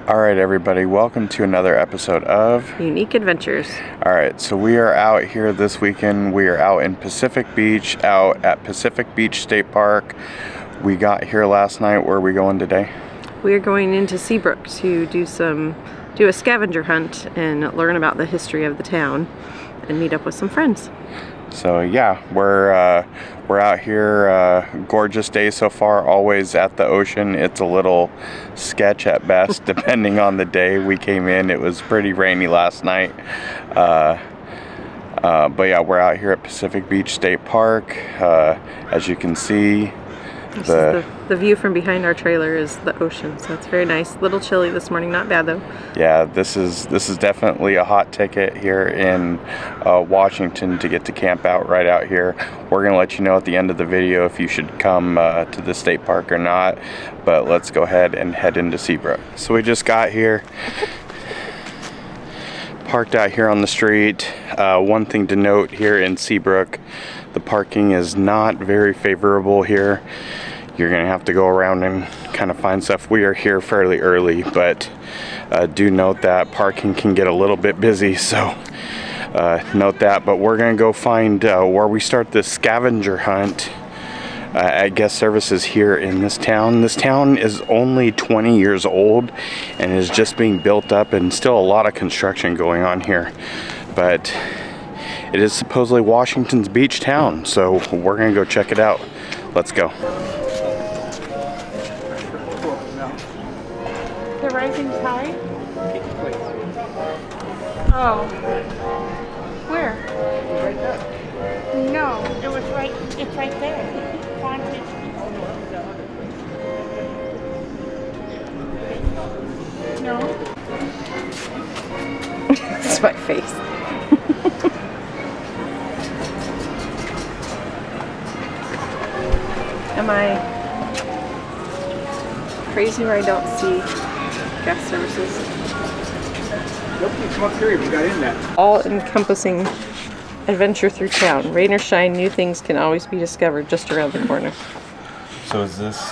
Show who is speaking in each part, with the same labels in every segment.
Speaker 1: Alright everybody, welcome to another episode of
Speaker 2: Unique Adventures.
Speaker 1: Alright, so we are out here this weekend. We are out in Pacific Beach, out at Pacific Beach State Park. We got here last night. Where are we going today?
Speaker 2: We are going into Seabrook to do a scavenger hunt and learn about the history of the town and meet up with some friends.
Speaker 1: So yeah, we're out here, gorgeous day so far, always at the ocean. It's a little sketch at best, depending on the day. We came in, it was pretty rainy last night. But yeah, we're out here at Pacific Beach State Park. As you can see,
Speaker 2: the view from behind our trailer is the ocean, so it's very nice. A little chilly this morning, not bad though. Yeah, this is definitely a hot ticket here in Washington to get to camp out right out here. We're gonna let you know at the end of the video if you should come to the state park or not, but let's go ahead and head into Seabrook. So we just got here, parked out here on the street. One thing to note here in Seabrook, the parking is not very favorable here. You're gonna have to go around and kind of find stuff. We are here fairly early, but do note that parking can get a little bit busy, so note that. But we're gonna go find where we start this scavenger hunt at guest services here in this town. This town is only 20 years old and is just being built up, and still a lot of construction going on here. But it is supposedly Washington's beach town, so we're gonna go check it out. Let's go.
Speaker 3: The rising tide? Oh. Where? Right there. No, it was right, it's right there. No.
Speaker 2: It's my face. Am I crazy where I don't see guest services?
Speaker 4: Nope, you come up here, we got in that.
Speaker 2: All-encompassing adventure through town. Rain or shine, new things can always be discovered just around the corner.
Speaker 1: So is this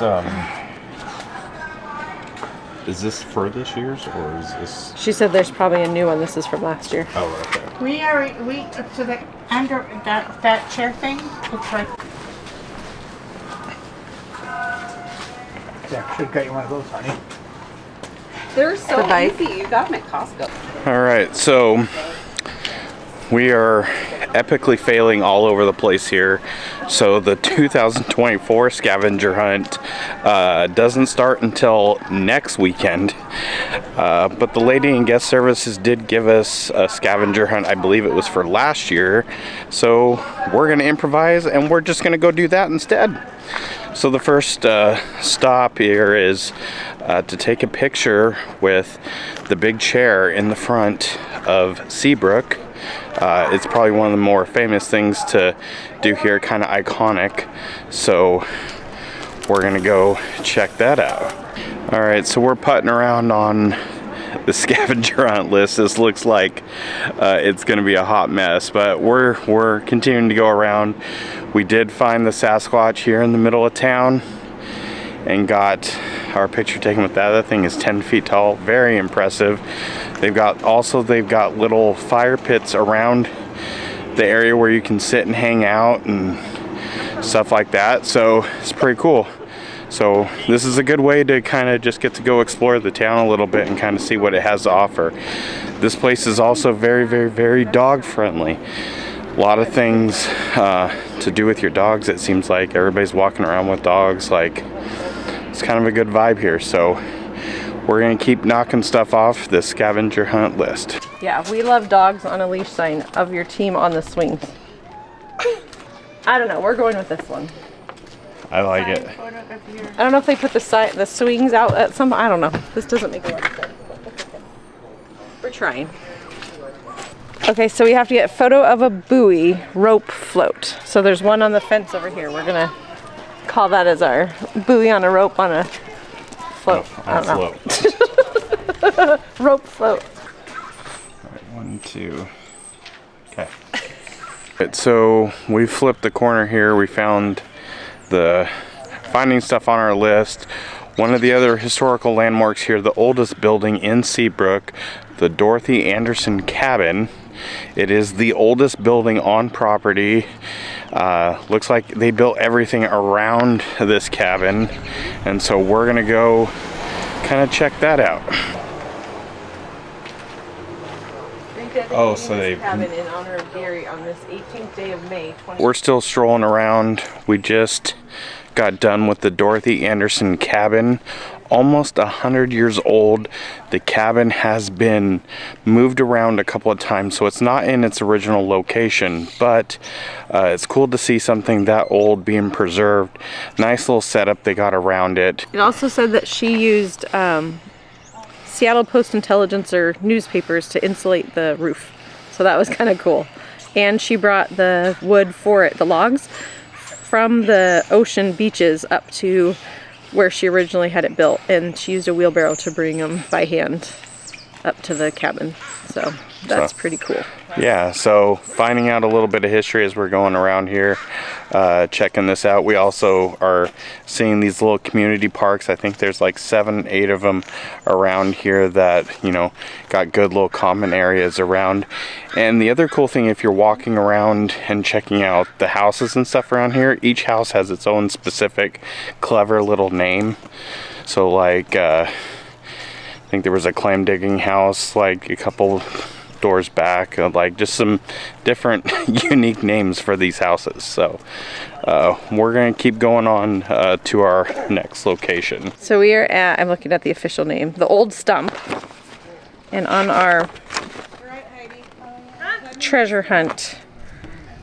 Speaker 1: for this year's, or is this?
Speaker 2: She said there's probably a new one. This is from last year.
Speaker 1: Oh, okay.
Speaker 3: So the under that chair thing, it's right.
Speaker 4: Yeah, should have got you one of those, honey.
Speaker 5: They're so
Speaker 2: The bike.
Speaker 5: easy. You got them at Costco.
Speaker 1: All right, so we are epically failing all over the place here. So the 2024 scavenger hunt doesn't start until next weekend. But the lady in guest services did give us a scavenger hunt. I believe it was for last year. So we're gonna improvise and we're just gonna go do that instead. So the first stop here is to take a picture with the big chair in the front of Seabrook. It's probably one of the more famous things to do here, kind of iconic. So we're gonna go check that out. All right, so we're putting around on the scavenger hunt list. This looks like it's gonna be a hot mess, but we're continuing to go around. We did find the Sasquatch here in the middle of town and got our picture taken with that. That thing is 10 feet tall, very impressive. They've got little fire pits around the area where you can sit and hang out and stuff like that, so it's pretty cool. So this is a good way to kind of just get to go explore the town a little bit and kind of see what it has to offer. This place is also very, very, very dog friendly. A lot of things to do with your dogs. It seems like everybody's walking around with dogs. Like, it's kind of a good vibe here. So we're gonna keep knocking stuff off the scavenger hunt list.
Speaker 2: Yeah, we love dogs on a leash sign of your team on the swings. I don't know, we're going with this one.
Speaker 1: I like it.
Speaker 2: I don't know if they put the swings out at some, I don't know. This doesn't make a lot of sense. We're trying. Okay, so we have to get a photo of a buoy rope float. So there's one on the fence over here. We're gonna call that as our buoy on a rope on a float.
Speaker 1: On a float.
Speaker 2: Rope float.
Speaker 1: All right, 1, 2. Okay. Right, so we flipped the corner here. We found the finding stuff on our list.
Speaker 2: One of the other historical landmarks here, the oldest building in Seabrook, the Dorothy Anderson Cabin. It is the oldest building on property. Looks like they built everything around this cabin, and so we're gonna go kind of check that out.
Speaker 5: Oh, so they cabin in honor of Gary on this 18th day of May 20.
Speaker 2: We're still strolling around. We just got done with the Dorothy Anderson Cabin. Almost 100 years old. The cabin has been moved around a couple of times, so it's not in its original location, but it's cool to see something that old being preserved. Nice little setup they got around it.
Speaker 5: It also said that she used Seattle Post-Intelligencer newspapers to insulate the roof, so that was kind of cool. And she brought the wood for it, the logs, from the ocean beaches up to where she originally had it built, and she used a wheelbarrow to bring them by hand up to the cabin. So that's pretty cool.
Speaker 2: Yeah, so finding out a little bit of history as we're going around here, checking this out. We also are seeing these little community parks. I think there's like 7, 8 of them around here that, you know, got good little common areas around. And the other cool thing, if you're walking around and checking out the houses and stuff around here, each house has its own specific clever little name. So like, I think there was a clam digging house like a couple doors back, like just some different unique names for these houses. So we're gonna keep going on to our next location.
Speaker 5: So we are at, I'm looking at the official name, the Old Stump, and on our treasure hunt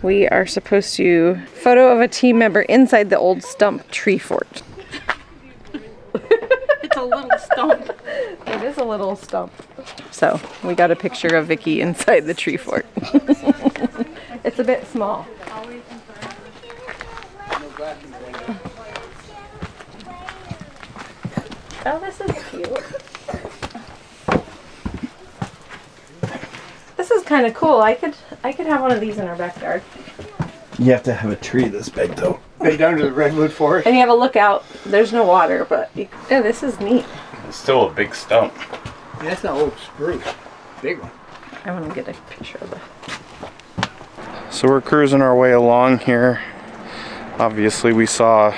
Speaker 5: we are supposed to photo of a team member inside the Old Stump tree fort.
Speaker 3: It's a little stump.
Speaker 5: It is a little stump. So we got a picture of Vicky inside the tree fort. It's a bit small. Oh, this is cute. This is kind of cool. I could have one of these in our backyard.
Speaker 1: You have to have a tree this big though.
Speaker 4: Been down to the redwood forest.
Speaker 5: And you have a lookout. There's no water, but yeah, this is neat.
Speaker 2: It's still a big stump.
Speaker 4: Yeah, that's an old spruce. Big one.
Speaker 5: I want to get a picture of it.
Speaker 2: So we're cruising our way along here. Obviously we saw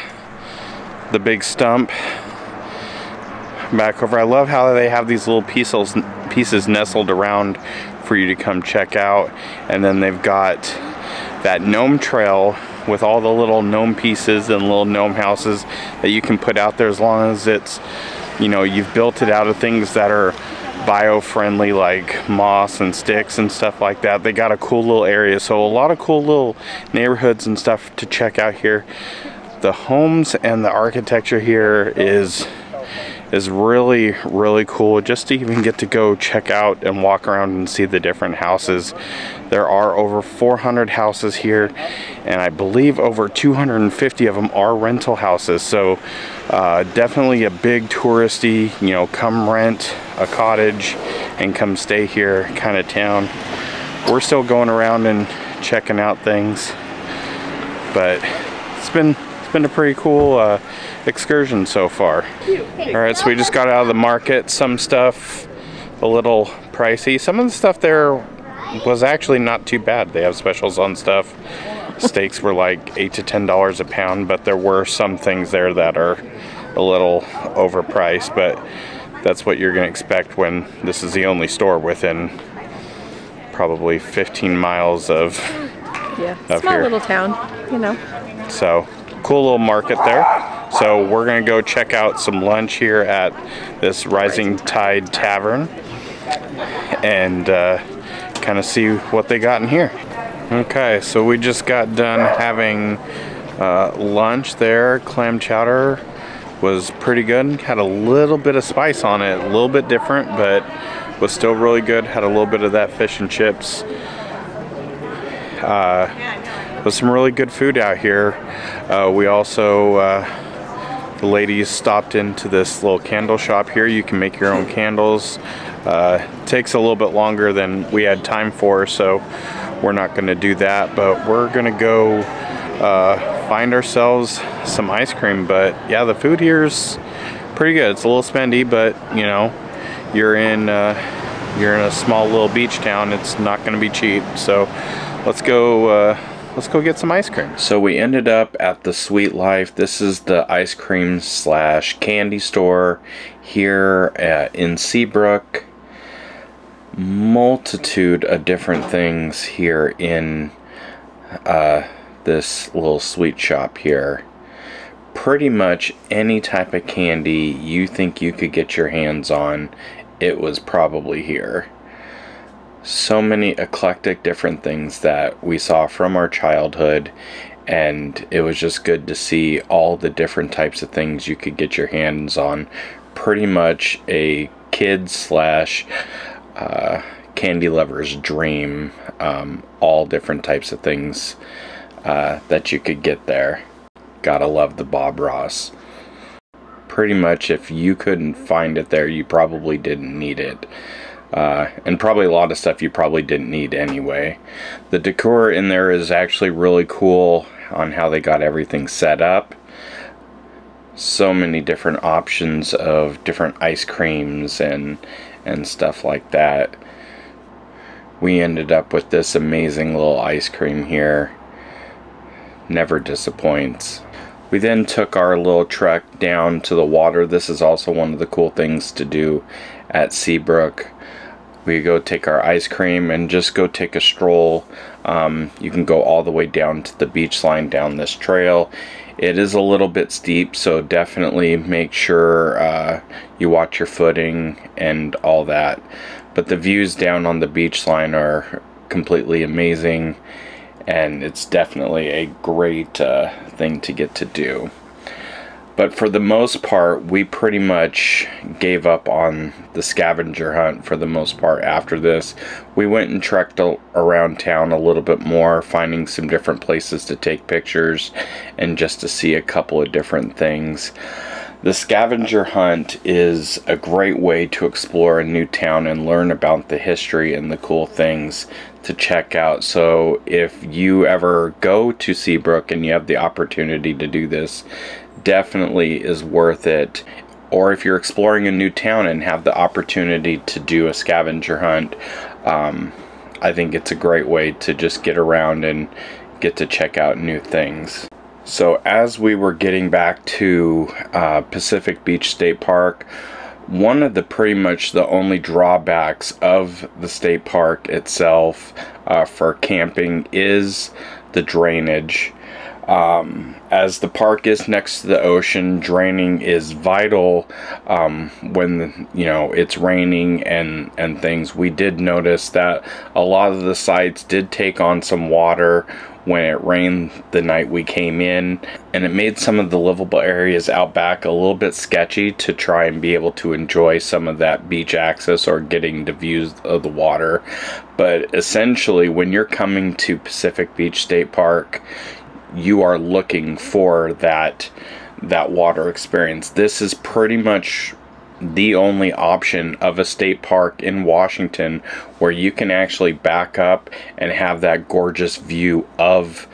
Speaker 2: the big stump back over. I love how they have these little pieces nestled around for you to come check out. And then they've got that gnome trail with all the little gnome pieces and little gnome houses that you can put out there, as long as it's, you know, you've built it out of things that are bio-friendly, like moss and sticks and stuff like that. They got a cool little area, so a lot of cool little neighborhoods and stuff to check out here. The homes and the architecture here is really, really cool. Just to even get to go check out and walk around and see the different houses. There are over 400 houses here, and I believe over 250 of them are rental houses. So definitely a big touristy, you know, come rent a cottage and come stay here kind of town. We're still going around and checking out things, but it's been a pretty cool excursion so far. Alright, so we just got out of the market. Some stuff a little pricey. Some of the stuff there was actually not too bad. They have specials on stuff. Steaks were like $8 to $10 a pound, but there were some things there that are a little overpriced, but that's what you're gonna expect when this is the only store within probably 15 miles of
Speaker 5: small
Speaker 2: here.
Speaker 5: little town, you know.
Speaker 2: So cool little market there. So we're gonna go check out some lunch here at this Rising Tide Tavern and kind of see what they got in here. Okay, so we just got done having lunch there. Clam chowder was pretty good. Had a little bit of spice on it, a little bit different, but was still really good. Had a little bit of that fish and chips. Was some really good food out here. We also, the ladies stopped into this little candle shop here. You can make your own candles. Takes a little bit longer than we had time for, so we're not gonna do that, but we're gonna go find ourselves some ice cream. But yeah, the food here's
Speaker 1: pretty good. It's a little spendy, but you know, you're in a small little beach town. It's not going to be cheap. So let's go get some ice cream. So we ended up at the Sweet Life. This is the ice cream slash candy store here in Seabrook. Multitude of different things here in this little sweet shop here. Pretty much any type of candy you think you could get your hands on, it was probably here. So many eclectic different things that we saw from our childhood, and it was just good to see all the different types of things you could get your hands on. Pretty much a kid slash candy lover's dream. All different types of things that you could get there. Gotta love the Bob Ross. Pretty much if you couldn't find it there, you probably didn't need it. And probably a lot of stuff you probably didn't need anyway. The decor in there is actually really cool on how they got everything set up. So many different options of different ice creams and stuff like that. We ended up with this amazing little ice cream here. Never disappoints. We then took our little trek down to the water. This is also one of the cool things to do at Seabrook. We go take our ice cream and just go take a stroll. You can go all the way down to the beach line down this trail. It is a little bit steep, so definitely make sure you watch your footing and all that. But the views down on the beach line are completely amazing, and it's definitely a great thing to get to do. But for the most part, we pretty much gave up on the scavenger hunt for the most part after this. We went and trekked around town a little bit more, finding some different places to take pictures and just to see a couple of different things. The scavenger hunt is a great way to explore a new town and learn about the history and the cool things to check out. So if you ever go to Seabrook and you have the opportunity to do this, definitely is worth it. Or if you're exploring a new town and have the opportunity to do a scavenger hunt, I think it's a great way to just get around and get to check out new things. So as we were getting back to Pacific Beach State Park, one of the pretty much the only drawbacks of the state park itself for camping is the drainage. As the park is next to the ocean, draining is vital when it's raining and things. We did notice that a lot of the sites did take on some water when it rained the night we came in, and it made some of the livable areas out back a little bit sketchy to try and be able to enjoy some of that beach access or getting the views of the water. But essentially, when you're coming to Pacific Beach State Park, you are looking for that water experience. This is pretty much the only option of a state park in Washington where you can actually back up and have that gorgeous view of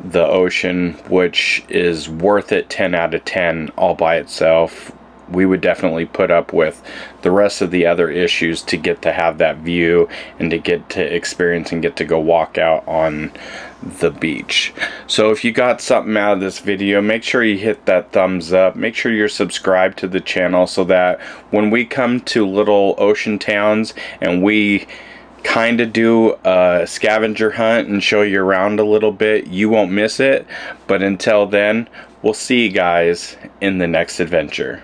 Speaker 1: the ocean, which is worth it 10 out of 10 all by itself. We would definitely put up with the rest of the other issues to get to have that view and to get to experience and get to go walk out on the beach. So if you got something out of this video, make sure you hit that thumbs up. Make sure you're subscribed to the channel so that when we come to little ocean towns and we kind of do a scavenger hunt and show you around a little bit, you won't miss it. But until then, we'll see you guys in the next adventure.